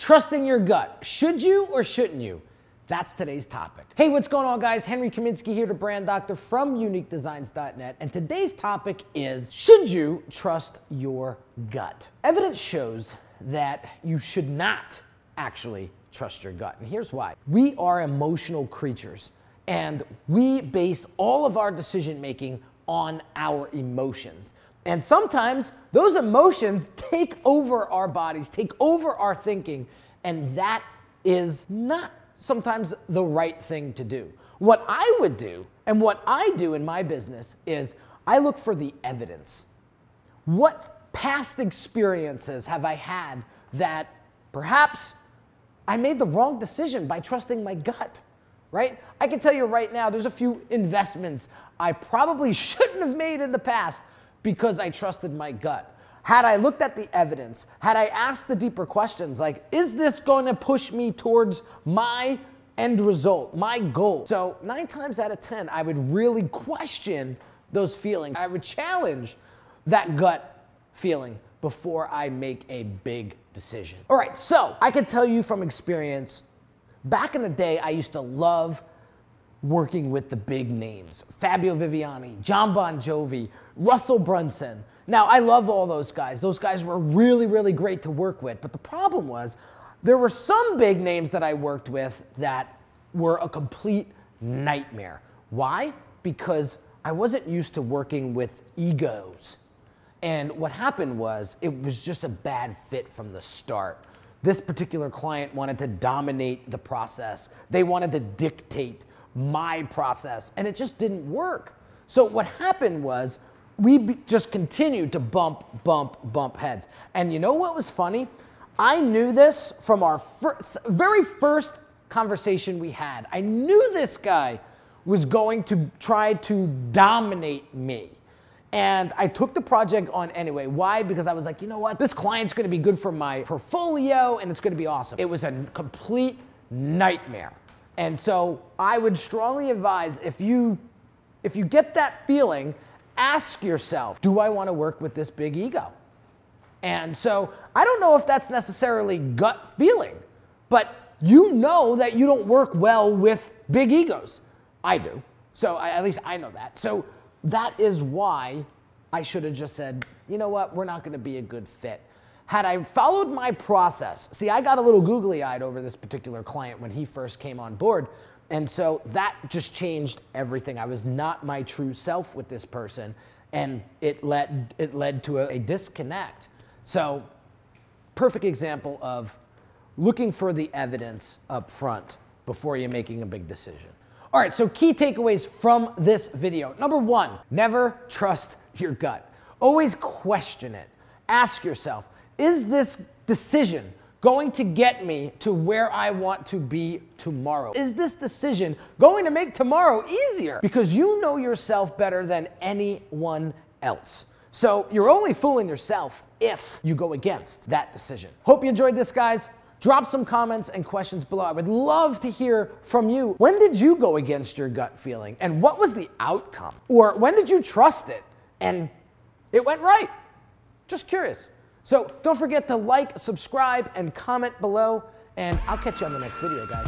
Trusting your gut. Should you or shouldn't you? That's today's topic. Hey, what's going on, guys? Henry Kaminski here, the brand doctor from UniqueDesignz.net. And today's topic is, should you trust your gut? Evidence shows that you should not actually trust your gut. And here's why. We are emotional creatures, and we base all of our decision making on our emotions. And sometimes those emotions take over our bodies, take over our thinking, and that is not sometimes the right thing to do. What I would do, and what I do in my business, is I look for the evidence. What past experiences have I had that perhaps I made the wrong decision by trusting my gut, right? I can tell you right now, there's a few investments I probably shouldn't have made in the past because I trusted my gut. Had I looked at the evidence, had I asked the deeper questions like, is this going to push me towards my end result, my goal? So 9 times out of 10, I would really question those feelings. I would challenge that gut feeling before I make a big decision. All right, so I can tell you from experience, back in the day, I used to love working with the big names. Fabio Viviani, John Bon Jovi, Russell Brunson. Now, I love all those guys. Those guys were really, really great to work with. But the problem was, there were some big names that I worked with that were a complete nightmare. Why? Because I wasn't used to working with egos. And what happened was, it was just a bad fit from the start. This particular client wanted to dominate the process. They wanted to dictate my process, and it just didn't work. So what happened was, we just continued to bump heads. And you know what was funny? I knew this from our very first conversation we had. I knew this guy was going to try to dominate me. And I took the project on anyway. Why? Because I was like, you know what? This client's gonna be good for my portfolio and it's gonna be awesome. It was a complete nightmare. And so I would strongly advise, if you get that feeling, ask yourself, do I want to work with this big ego? And so I don't know if that's necessarily gut feeling, but you know that you don't work well with big egos. I do. So at least I know that. So that is why I should have just said, you know what, we're not going to be a good fit. Had I followed my process, see, I got a little googly-eyed over this particular client when he first came on board, and so that just changed everything. I was not my true self with this person, and it led to a disconnect. So, perfect example of looking for the evidence up front before you're making a big decision. All right, so key takeaways from this video. Number 1, never trust your gut. Always question it. Ask yourself, is this decision going to get me to where I want to be tomorrow? Is this decision going to make tomorrow easier? Because you know yourself better than anyone else. So you're only fooling yourself if you go against that decision. Hope you enjoyed this, guys. Drop some comments and questions below. I would love to hear from you. When did you go against your gut feeling? And what was the outcome? Or when did you trust it and it went right? Just curious. So don't forget to like, subscribe, and comment below, and I'll catch you on the next video, guys.